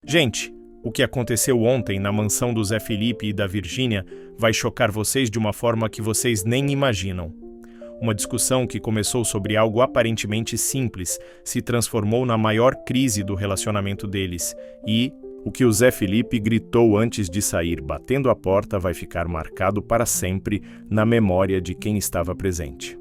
Gente, o que aconteceu ontem na mansão do Zé Felipe e da Virgínia vai chocar vocês de uma forma que vocês nem imaginam. Uma discussão que começou sobre algo aparentemente simples se transformou na maior crise do relacionamento deles e o que o Zé Felipe gritou antes de sair, batendo a porta, vai ficar marcado para sempre na memória de quem estava presente.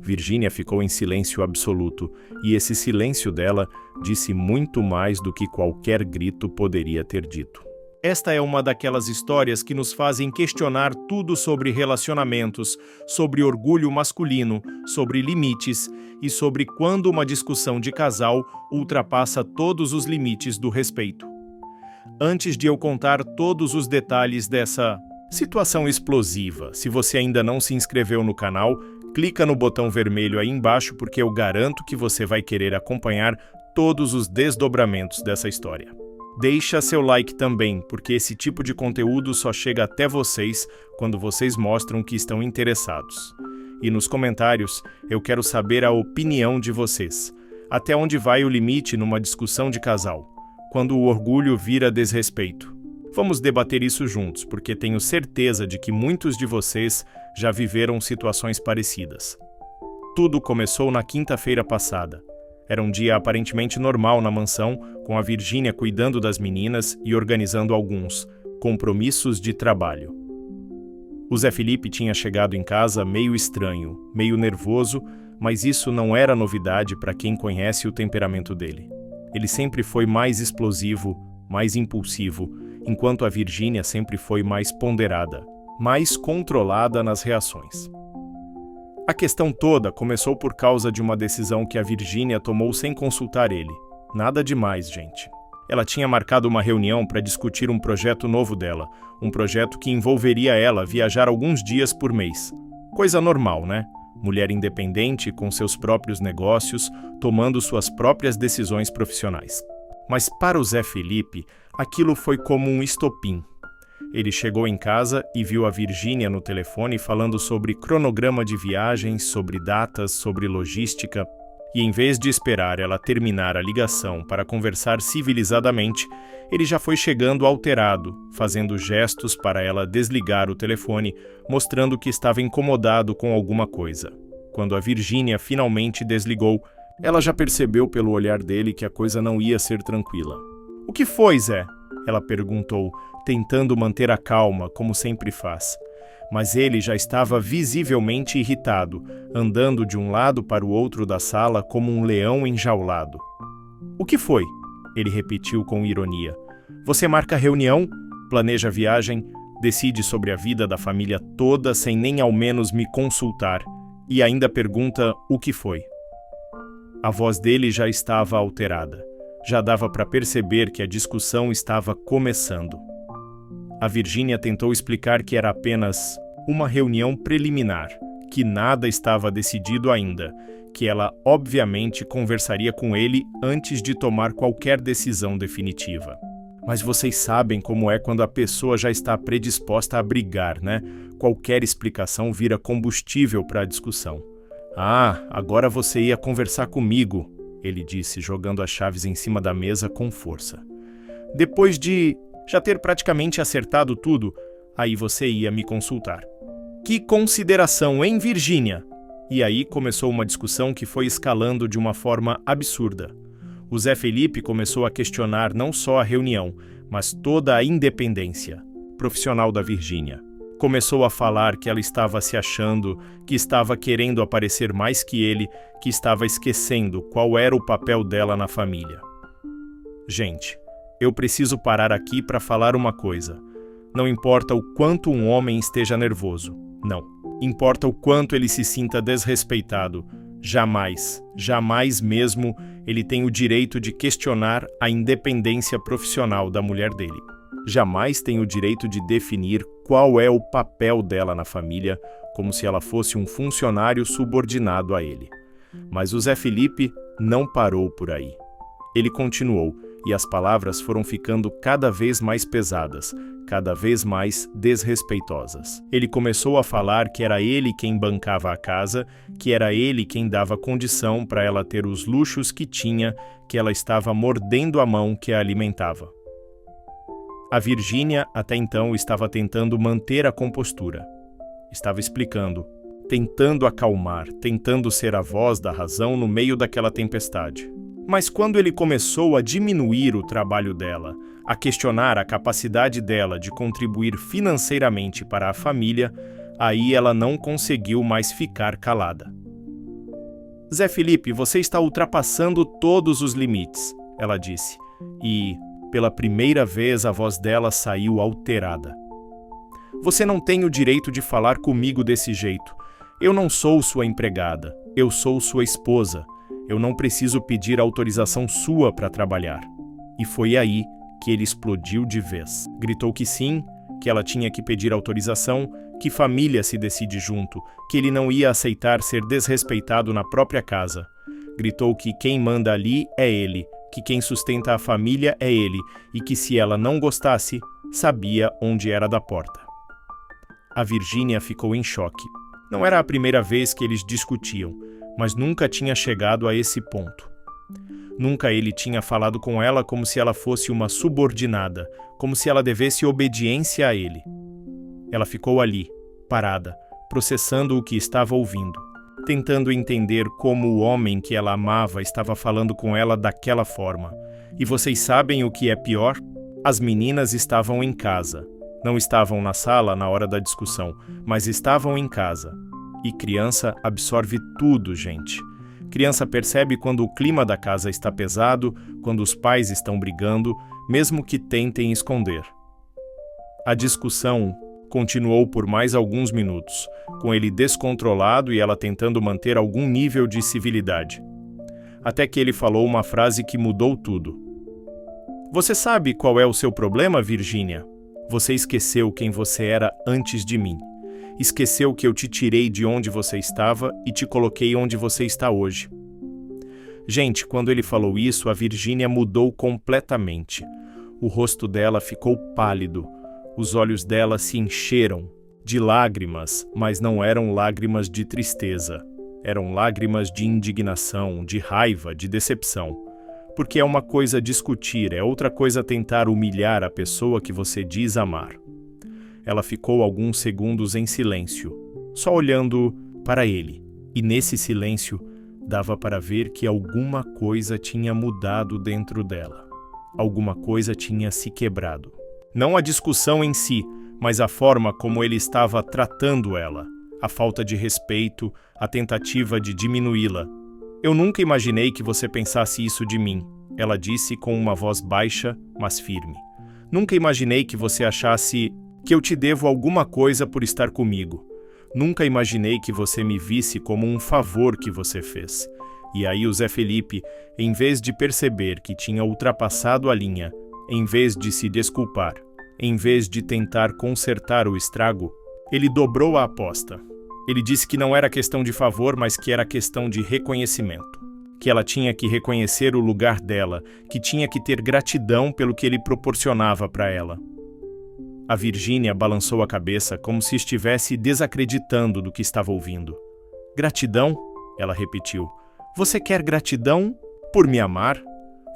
Virgínia ficou em silêncio absoluto, e esse silêncio dela disse muito mais do que qualquer grito poderia ter dito. Esta é uma daquelas histórias que nos fazem questionar tudo sobre relacionamentos, sobre orgulho masculino, sobre limites e sobre quando uma discussão de casal ultrapassa todos os limites do respeito. Antes de eu contar todos os detalhes dessa situação explosiva, se você ainda não se inscreveu no canal, clica no botão vermelho aí embaixo porque eu garanto que você vai querer acompanhar todos os desdobramentos dessa história. Deixa seu like também, porque esse tipo de conteúdo só chega até vocês quando vocês mostram que estão interessados. E nos comentários, eu quero saber a opinião de vocês. Até onde vai o limite numa discussão de casal, quando o orgulho vira desrespeito? Vamos debater isso juntos, porque tenho certeza de que muitos de vocês já viveram situações parecidas. Tudo começou na quinta-feira passada. Era um dia aparentemente normal na mansão, com a Virgínia cuidando das meninas e organizando alguns compromissos de trabalho. O Zé Felipe tinha chegado em casa meio estranho, meio nervoso, mas isso não era novidade para quem conhece o temperamento dele. Ele sempre foi mais explosivo, mais impulsivo, enquanto a Virgínia sempre foi mais ponderada, mais controlada nas reações. A questão toda começou por causa de uma decisão que a Virgínia tomou sem consultar ele. Nada demais, gente. Ela tinha marcado uma reunião para discutir um projeto novo dela, um projeto que envolveria ela viajar alguns dias por mês. Coisa normal, né? Mulher independente, com seus próprios negócios, tomando suas próprias decisões profissionais. Mas para o Zé Felipe, aquilo foi como um estopim. Ele chegou em casa e viu a Virgínia no telefone falando sobre cronograma de viagens, sobre datas, sobre logística, e em vez de esperar ela terminar a ligação para conversar civilizadamente, ele já foi chegando alterado, fazendo gestos para ela desligar o telefone, mostrando que estava incomodado com alguma coisa. Quando a Virgínia finalmente desligou, ela já percebeu pelo olhar dele que a coisa não ia ser tranquila. "O que foi, Zé?" ela perguntou, tentando manter a calma, como sempre faz. Mas ele já estava visivelmente irritado, andando de um lado para o outro da sala como um leão enjaulado. "O que foi?" ele repetiu com ironia. "Você marca reunião, planeja viagem, decide sobre a vida da família toda sem nem ao menos me consultar, e ainda pergunta o que foi." A voz dele já estava alterada. Já dava para perceber que a discussão estava começando. A Virgínia tentou explicar que era apenas uma reunião preliminar, que nada estava decidido ainda, que ela obviamente conversaria com ele antes de tomar qualquer decisão definitiva. Mas vocês sabem como é quando a pessoa já está predisposta a brigar, né? Qualquer explicação vira combustível para a discussão. "Ah, agora você ia conversar comigo", ele disse, jogando as chaves em cima da mesa com força. "Depois de já ter praticamente acertado tudo, aí você ia me consultar." "Que consideração, hein, Virgínia?" E aí começou uma discussão que foi escalando de uma forma absurda. O Zé Felipe começou a questionar não só a reunião, mas toda a independência profissional da Virgínia. Começou a falar que ela estava se achando, que estava querendo aparecer mais que ele, que estava esquecendo qual era o papel dela na família. Gente, eu preciso parar aqui para falar uma coisa. Não importa o quanto um homem esteja nervoso. Não. Importa o quanto ele se sinta desrespeitado. Jamais, jamais mesmo, ele tem o direito de questionar a independência profissional da mulher dele. Jamais tem o direito de definir qual é o papel dela na família, como se ela fosse um funcionário subordinado a ele. Mas o Zé Felipe não parou por aí. Ele continuou, e as palavras foram ficando cada vez mais pesadas, cada vez mais desrespeitosas. Ele começou a falar que era ele quem bancava a casa, que era ele quem dava condição para ela ter os luxos que tinha, que ela estava mordendo a mão que a alimentava. A Virgínia, até então, estava tentando manter a compostura. Estava explicando, tentando acalmar, tentando ser a voz da razão no meio daquela tempestade. Mas quando ele começou a diminuir o trabalho dela, a questionar a capacidade dela de contribuir financeiramente para a família, aí ela não conseguiu mais ficar calada. Zé Felipe, você está ultrapassando todos os limites, ela disse, e, pela primeira vez, a voz dela saiu alterada. Você não tem o direito de falar comigo desse jeito. Eu não sou sua empregada, eu sou sua esposa. Eu não preciso pedir autorização sua para trabalhar. E foi aí que ele explodiu de vez. Gritou que sim, que ela tinha que pedir autorização, que família se decide junto, que ele não ia aceitar ser desrespeitado na própria casa. Gritou que quem manda ali é ele, que quem sustenta a família é ele, e que se ela não gostasse, sabia onde era da porta. A Virgínia ficou em choque. Não era a primeira vez que eles discutiam, mas nunca tinha chegado a esse ponto. Nunca ele tinha falado com ela como se ela fosse uma subordinada, como se ela devesse obediência a ele. Ela ficou ali, parada, processando o que estava ouvindo, tentando entender como o homem que ela amava estava falando com ela daquela forma. E vocês sabem o que é pior? As meninas estavam em casa. Não estavam na sala na hora da discussão, mas estavam em casa. E criança absorve tudo, gente. Criança percebe quando o clima da casa está pesado, quando os pais estão brigando, mesmo que tentem esconder. A discussão continuou por mais alguns minutos, com ele descontrolado e ela tentando manter algum nível de civilidade. Até que ele falou uma frase que mudou tudo. Você sabe qual é o seu problema, Virgínia? Você esqueceu quem você era antes de mim. Esqueceu que eu te tirei de onde você estava e te coloquei onde você está hoje. Gente, quando ele falou isso, a Virgínia mudou completamente. O rosto dela ficou pálido. Os olhos dela se encheram de lágrimas, mas não eram lágrimas de tristeza. Eram lágrimas de indignação, de raiva, de decepção. Porque é uma coisa discutir, é outra coisa tentar humilhar a pessoa que você diz amar. Ela ficou alguns segundos em silêncio, só olhando para ele. E nesse silêncio, dava para ver que alguma coisa tinha mudado dentro dela. Alguma coisa tinha se quebrado. Não a discussão em si, mas a forma como ele estava tratando ela. A falta de respeito, a tentativa de diminuí-la. Eu nunca imaginei que você pensasse isso de mim, ela disse com uma voz baixa, mas firme. Nunca imaginei que você achasse que eu te devo alguma coisa por estar comigo. Nunca imaginei que você me visse como um favor que você fez. E aí o Zé Felipe, em vez de perceber que tinha ultrapassado a linha, em vez de se desculpar, em vez de tentar consertar o estrago, ele dobrou a aposta. Ele disse que não era questão de favor, mas que era questão de reconhecimento. Que ela tinha que reconhecer o lugar dela, que tinha que ter gratidão pelo que ele proporcionava para ela. A Virgínia balançou a cabeça como se estivesse desacreditando do que estava ouvindo. Gratidão? Ela repetiu. Você quer gratidão por me amar?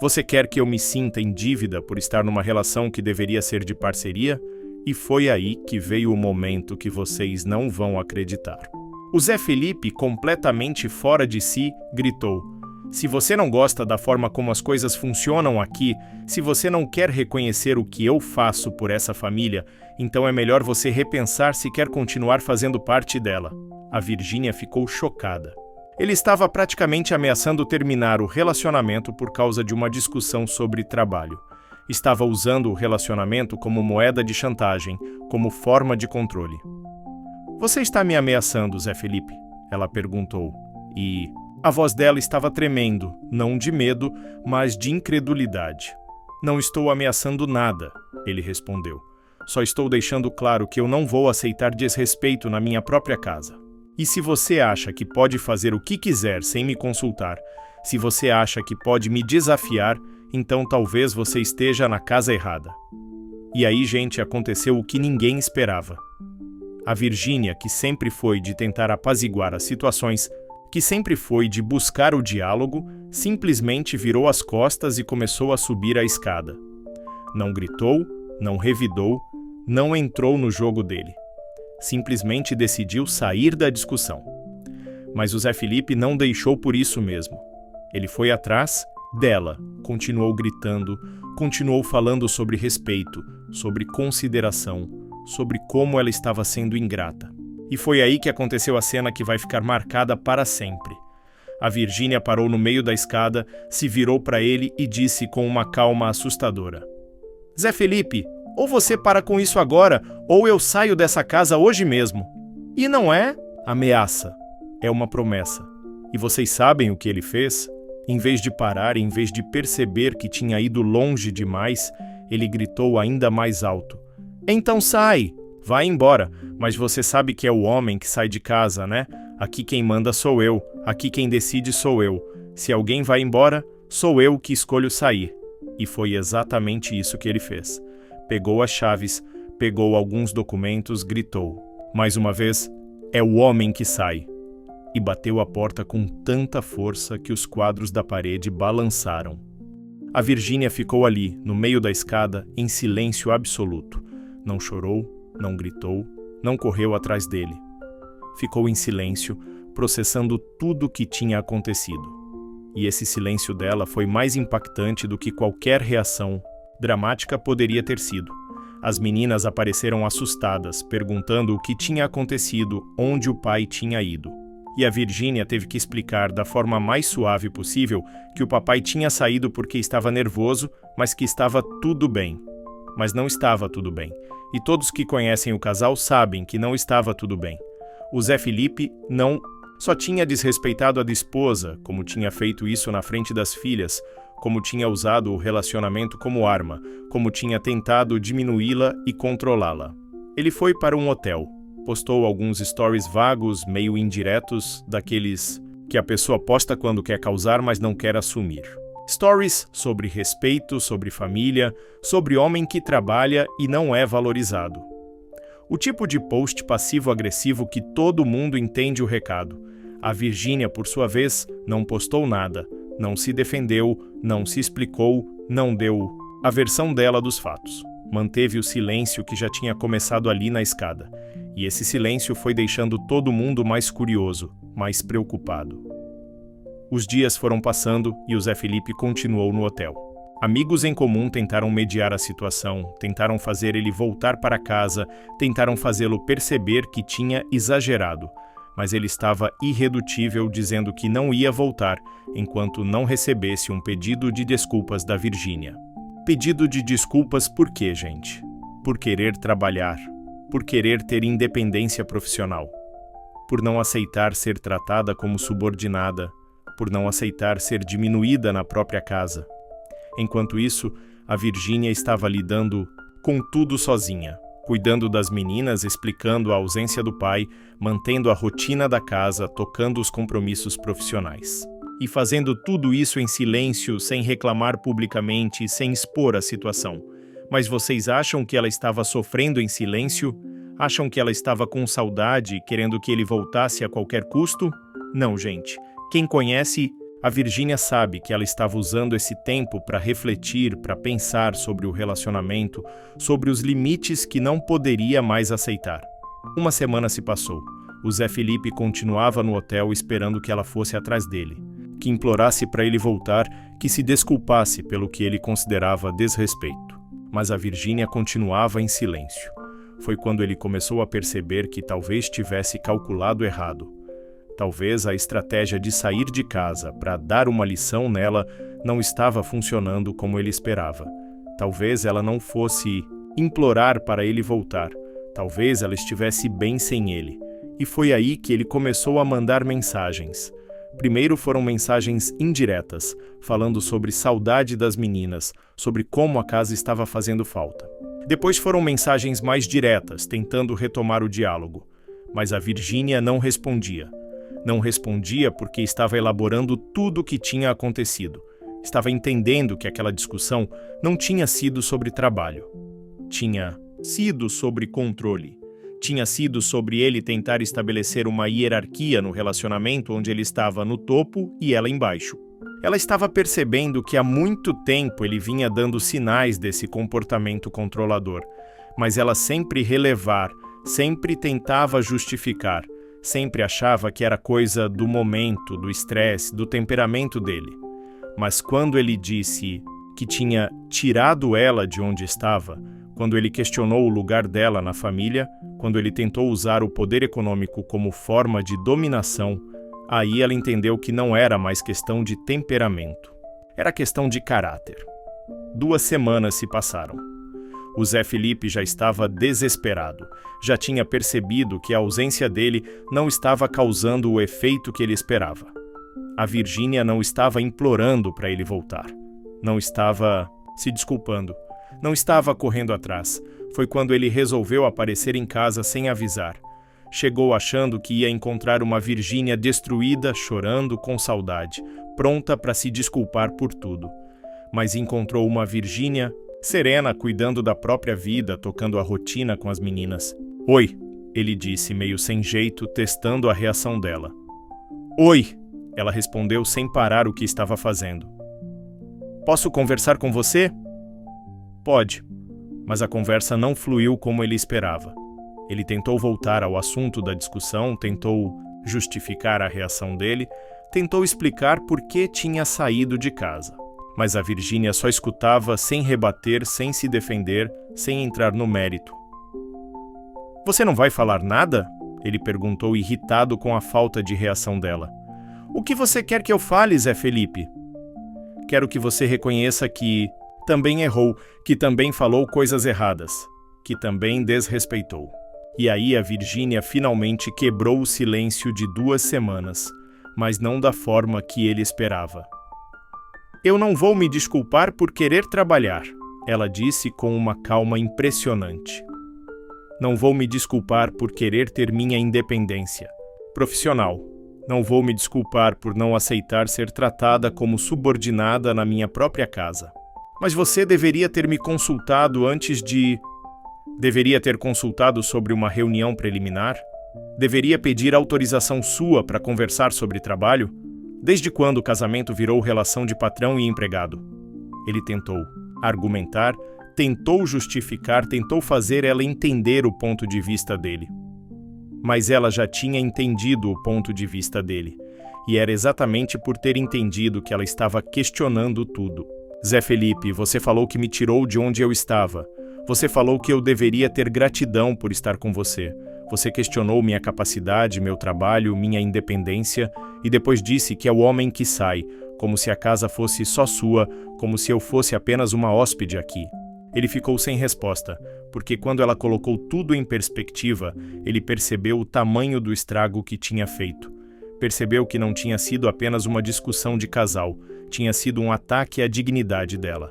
Você quer que eu me sinta em dívida por estar numa relação que deveria ser de parceria? E foi aí que veio o momento que vocês não vão acreditar. O Zé Felipe, completamente fora de si, gritou: se você não gosta da forma como as coisas funcionam aqui, se você não quer reconhecer o que eu faço por essa família, então é melhor você repensar se quer continuar fazendo parte dela. A Virgínia ficou chocada. Ele estava praticamente ameaçando terminar o relacionamento por causa de uma discussão sobre trabalho. Estava usando o relacionamento como moeda de chantagem, como forma de controle. Você está me ameaçando, Zé Felipe? Ela perguntou. E a voz dela estava tremendo, não de medo, mas de incredulidade. Não estou ameaçando nada, ele respondeu. Só estou deixando claro que eu não vou aceitar desrespeito na minha própria casa. E se você acha que pode fazer o que quiser sem me consultar, se você acha que pode me desafiar, então talvez você esteja na casa errada. E aí, gente, aconteceu o que ninguém esperava. A Virgínia, que sempre foi de tentar apaziguar as situações, que sempre foi de buscar o diálogo, simplesmente virou as costas e começou a subir a escada. Não gritou, não revidou, não entrou no jogo dele. Simplesmente decidiu sair da discussão. Mas o Zé Felipe não deixou por isso mesmo. Ele foi atrás dela, continuou gritando, continuou falando sobre respeito, sobre consideração, sobre como ela estava sendo ingrata. E foi aí que aconteceu a cena que vai ficar marcada para sempre. A Virgínia parou no meio da escada, se virou para ele e disse com uma calma assustadora: Zé Felipe, ou você para com isso agora, ou eu saio dessa casa hoje mesmo. E não é ameaça, é uma promessa. E vocês sabem o que ele fez? Em vez de parar, em vez de perceber que tinha ido longe demais, ele gritou ainda mais alto: Então sai! Vai embora, mas você sabe que é o homem que sai de casa, né? Aqui quem manda sou eu, aqui quem decide sou eu. Se alguém vai embora, sou eu que escolho sair. E foi exatamente isso que ele fez. Pegou as chaves, pegou alguns documentos, gritou. Mais uma vez, é o homem que sai. E bateu a porta com tanta força que os quadros da parede balançaram. A Virgínia ficou ali, no meio da escada, em silêncio absoluto. Não chorou, não gritou, não correu atrás dele. Ficou em silêncio, processando tudo o que tinha acontecido. E esse silêncio dela foi mais impactante do que qualquer reação dramática poderia ter sido. As meninas apareceram assustadas, perguntando o que tinha acontecido, onde o pai tinha ido. E a Virgínia teve que explicar da forma mais suave possível que o papai tinha saído porque estava nervoso, mas que estava tudo bem. Mas não estava tudo bem. E todos que conhecem o casal sabem que não estava tudo bem. O Zé Felipe não só tinha desrespeitado a esposa, como tinha feito isso na frente das filhas, como tinha usado o relacionamento como arma, como tinha tentado diminuí-la e controlá-la. Ele foi para um hotel, postou alguns stories vagos, meio indiretos, daqueles que a pessoa posta quando quer causar, mas não quer assumir. Stories sobre respeito, sobre família, sobre homem que trabalha e não é valorizado. O tipo de post passivo-agressivo que todo mundo entende o recado. A Virgínia, por sua vez, não postou nada, não se defendeu, não se explicou, não deu a versão dela dos fatos. Manteve o silêncio que já tinha começado ali na escada. E esse silêncio foi deixando todo mundo mais curioso, mais preocupado. Os dias foram passando e o Zé Felipe continuou no hotel. Amigos em comum tentaram mediar a situação, tentaram fazer ele voltar para casa, tentaram fazê-lo perceber que tinha exagerado, mas ele estava irredutível, dizendo que não ia voltar enquanto não recebesse um pedido de desculpas da Virgínia. Pedido de desculpas por quê, gente? Por querer trabalhar, por querer ter independência profissional, por não aceitar ser tratada como subordinada, por não aceitar ser diminuída na própria casa. Enquanto isso, a Virgínia estava lidando com tudo sozinha, cuidando das meninas, explicando a ausência do pai, mantendo a rotina da casa, tocando os compromissos profissionais. E fazendo tudo isso em silêncio, sem reclamar publicamente, sem expor a situação. Mas vocês acham que ela estava sofrendo em silêncio? Acham que ela estava com saudade, querendo que ele voltasse a qualquer custo? Não, gente. Quem conhece a Virgínia sabe que ela estava usando esse tempo para refletir, para pensar sobre o relacionamento, sobre os limites que não poderia mais aceitar. Uma semana se passou. O Zé Felipe continuava no hotel esperando que ela fosse atrás dele, que implorasse para ele voltar, que se desculpasse pelo que ele considerava desrespeito. Mas a Virgínia continuava em silêncio. Foi quando ele começou a perceber que talvez tivesse calculado errado. Talvez a estratégia de sair de casa para dar uma lição nela não estava funcionando como ele esperava. Talvez ela não fosse implorar para ele voltar. Talvez ela estivesse bem sem ele. E foi aí que ele começou a mandar mensagens. Primeiro foram mensagens indiretas, falando sobre saudade das meninas, sobre como a casa estava fazendo falta. Depois foram mensagens mais diretas, tentando retomar o diálogo. Mas a Virgínia não respondia. Não respondia porque estava elaborando tudo o que tinha acontecido. Estava entendendo que aquela discussão não tinha sido sobre trabalho. Tinha sido sobre controle. Tinha sido sobre ele tentar estabelecer uma hierarquia no relacionamento onde ele estava no topo e ela embaixo. Ela estava percebendo que há muito tempo ele vinha dando sinais desse comportamento controlador, mas ela sempre relevar, sempre tentava justificar, sempre achava que era coisa do momento, do estresse, do temperamento dele. Mas quando ele disse que tinha tirado ela de onde estava, quando ele questionou o lugar dela na família, quando ele tentou usar o poder econômico como forma de dominação, aí ela entendeu que não era mais questão de temperamento. Era questão de caráter. 2 semanas se passaram. O Zé Felipe já estava desesperado. Já tinha percebido que a ausência dele não estava causando o efeito que ele esperava. A Virgínia não estava implorando para ele voltar. Não estava se desculpando. Não estava correndo atrás. Foi quando ele resolveu aparecer em casa sem avisar. Chegou achando que ia encontrar uma Virgínia destruída, chorando, com saudade, pronta para se desculpar por tudo. Mas encontrou uma Virgínia serena, cuidando da própria vida, tocando a rotina com as meninas. "Oi", ele disse, meio sem jeito, testando a reação dela. "Oi", ela respondeu sem parar o que estava fazendo. "Posso conversar com você?" "Pode", mas a conversa não fluiu como ele esperava. Ele tentou voltar ao assunto da discussão, tentou justificar a reação dele, tentou explicar por que tinha saído de casa. Mas a Virgínia só escutava sem rebater, sem se defender, sem entrar no mérito. "Você não vai falar nada?" ele perguntou, irritado com a falta de reação dela. "O que você quer que eu fale, Zé Felipe?" "Quero que você reconheça que também errou, que também falou coisas erradas, que também desrespeitou." E aí a Virgínia finalmente quebrou o silêncio de 2 semanas, mas não da forma que ele esperava. "Eu não vou me desculpar por querer trabalhar", ela disse com uma calma impressionante. "Não vou me desculpar por querer ter minha independência profissional. Não vou me desculpar por não aceitar ser tratada como subordinada na minha própria casa. Mas você deveria ter me consultado antes de... Deveria ter consultado sobre uma reunião preliminar? Deveria pedir autorização sua para conversar sobre trabalho? Desde quando o casamento virou relação de patrão e empregado?" Ele tentou argumentar, tentou justificar, tentou fazer ela entender o ponto de vista dele. Mas ela já tinha entendido o ponto de vista dele, e era exatamente por ter entendido que ela estava questionando tudo. "Zé Felipe, você falou que me tirou de onde eu estava. Você falou que eu deveria ter gratidão por estar com você. Você questionou minha capacidade, meu trabalho, minha independência, e depois disse que é o homem que sai, como se a casa fosse só sua, como se eu fosse apenas uma hóspede aqui." Ele ficou sem resposta, porque quando ela colocou tudo em perspectiva, ele percebeu o tamanho do estrago que tinha feito. Percebeu que não tinha sido apenas uma discussão de casal, tinha sido um ataque à dignidade dela.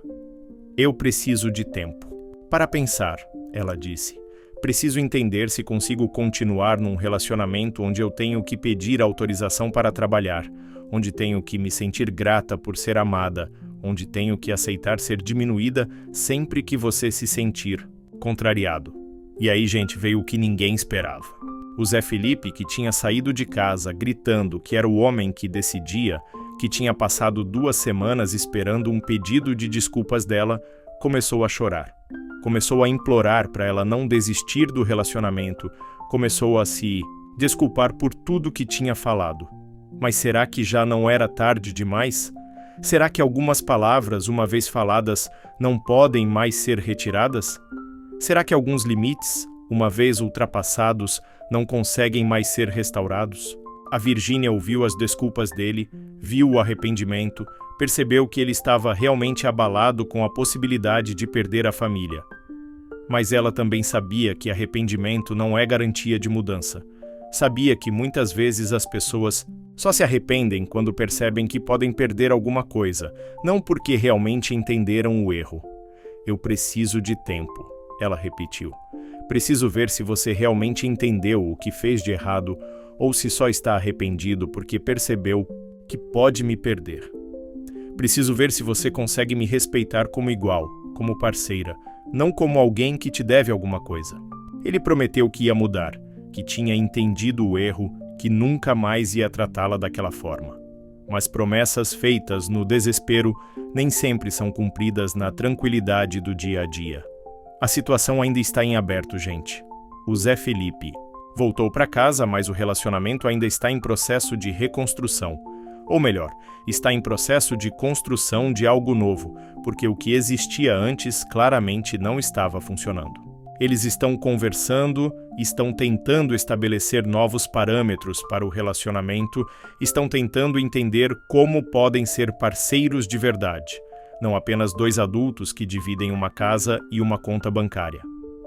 "Eu preciso de tempo para pensar", ela disse. "Preciso entender se consigo continuar num relacionamento onde eu tenho que pedir autorização para trabalhar, onde tenho que me sentir grata por ser amada, onde tenho que aceitar ser diminuída sempre que você se sentir contrariado." E aí, gente, veio o que ninguém esperava. O Zé Felipe, que tinha saído de casa gritando que era o homem que decidia, que tinha passado 2 semanas esperando um pedido de desculpas dela, começou a chorar. Começou a implorar para ela não desistir do relacionamento, começou a se desculpar por tudo que tinha falado. Mas será que já não era tarde demais? Será que algumas palavras, uma vez faladas, não podem mais ser retiradas? Será que alguns limites, uma vez ultrapassados, não conseguem mais ser restaurados? A Virgínia ouviu as desculpas dele, viu o arrependimento, percebeu que ele estava realmente abalado com a possibilidade de perder a família. Mas ela também sabia que arrependimento não é garantia de mudança. Sabia que muitas vezes as pessoas só se arrependem quando percebem que podem perder alguma coisa, não porque realmente entenderam o erro. "Eu preciso de tempo", ela repetiu. "Preciso ver se você realmente entendeu o que fez de errado ou se só está arrependido porque percebeu que pode me perder. Preciso ver se você consegue me respeitar como igual, como parceira, não como alguém que te deve alguma coisa. Ele prometeu que ia mudar, que tinha entendido o erro, que nunca mais ia tratá-la daquela forma. Mas promessas feitas no desespero nem sempre são cumpridas na tranquilidade do dia a dia. A situação ainda está em aberto, gente. O Zé Felipe voltou para casa, mas o relacionamento ainda está em processo de reconstrução. Ou melhor, está em processo de construção de algo novo, porque o que existia antes claramente não estava funcionando. Eles estão conversando, estão tentando estabelecer novos parâmetros para o relacionamento, estão tentando entender como podem ser parceiros de verdade, não apenas dois adultos que dividem uma casa e uma conta bancária.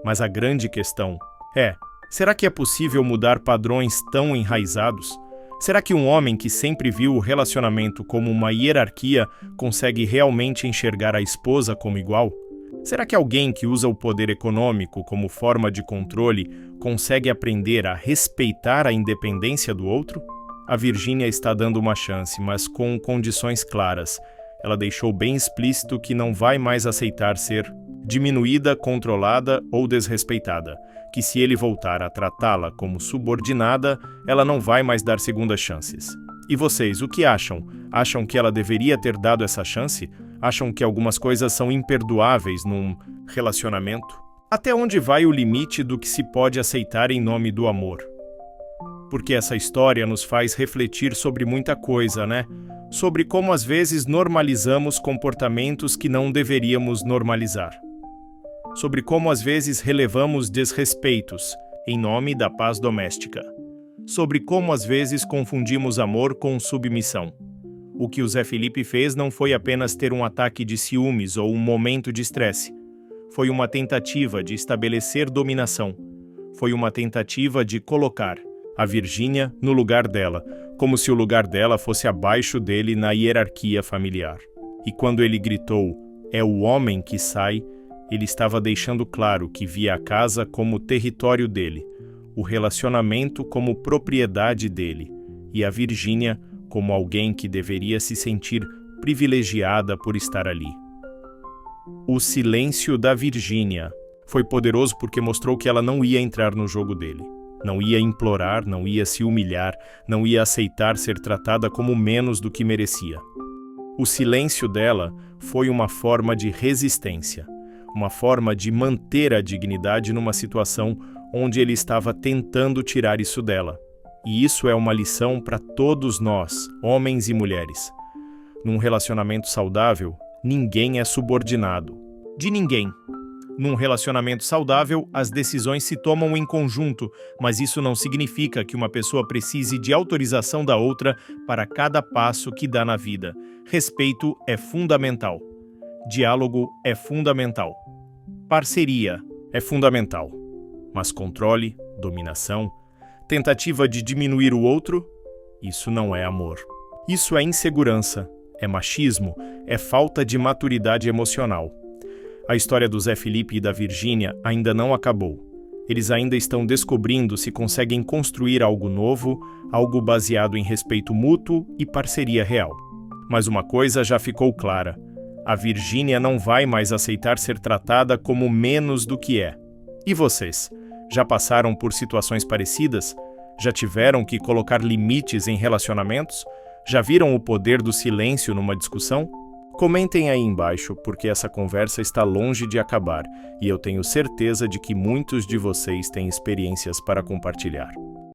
Mas a grande questão é: será que é possível mudar padrões tão enraizados? Será que um homem que sempre viu o relacionamento como uma hierarquia consegue realmente enxergar a esposa como igual? Será que alguém que usa o poder econômico como forma de controle consegue aprender a respeitar a independência do outro? A Virgínia está dando uma chance, mas com condições claras. Ela deixou bem explícito que não vai mais aceitar ser diminuída, controlada ou desrespeitada, que se ele voltar a tratá-la como subordinada, ela não vai mais dar segundas chances. E vocês, o que acham? Acham que ela deveria ter dado essa chance? Acham que algumas coisas são imperdoáveis num relacionamento? Até onde vai o limite do que se pode aceitar em nome do amor? Porque essa história nos faz refletir sobre muita coisa, né? Sobre como às vezes normalizamos comportamentos que não deveríamos normalizar. Sobre como às vezes relevamos desrespeitos em nome da paz doméstica. Sobre como às vezes confundimos amor com submissão. O que o Zé Felipe fez não foi apenas ter um ataque de ciúmes ou um momento de estresse. Foi uma tentativa de estabelecer dominação. Foi uma tentativa de colocar a Virgínia no lugar dela, como se o lugar dela fosse abaixo dele na hierarquia familiar. E quando ele gritou, "É o homem que sai", ele estava deixando claro que via a casa como território dele, o relacionamento como propriedade dele, e a Virgínia como alguém que deveria se sentir privilegiada por estar ali. O silêncio da Virgínia foi poderoso porque mostrou que ela não ia entrar no jogo dele. Não ia implorar, não ia se humilhar, não ia aceitar ser tratada como menos do que merecia. O silêncio dela foi uma forma de resistência, uma forma de manter a dignidade numa situação onde ele estava tentando tirar isso dela. E isso é uma lição para todos nós, homens e mulheres. Num relacionamento saudável, ninguém é subordinado. De ninguém. Num relacionamento saudável, as decisões se tomam em conjunto, mas isso não significa que uma pessoa precise de autorização da outra para cada passo que dá na vida. Respeito é fundamental. Diálogo é fundamental. Parceria é fundamental. Mas controle, dominação, tentativa de diminuir o outro, isso não é amor. Isso é insegurança, é machismo, é falta de maturidade emocional. A história do Zé Felipe e da Virgínia ainda não acabou. Eles ainda estão descobrindo se conseguem construir algo novo, algo baseado em respeito mútuo e parceria real. Mas uma coisa já ficou clara: a Virgínia não vai mais aceitar ser tratada como menos do que é. E vocês? Já passaram por situações parecidas? Já tiveram que colocar limites em relacionamentos? Já viram o poder do silêncio numa discussão? Comentem aí embaixo, porque essa conversa está longe de acabar e eu tenho certeza de que muitos de vocês têm experiências para compartilhar.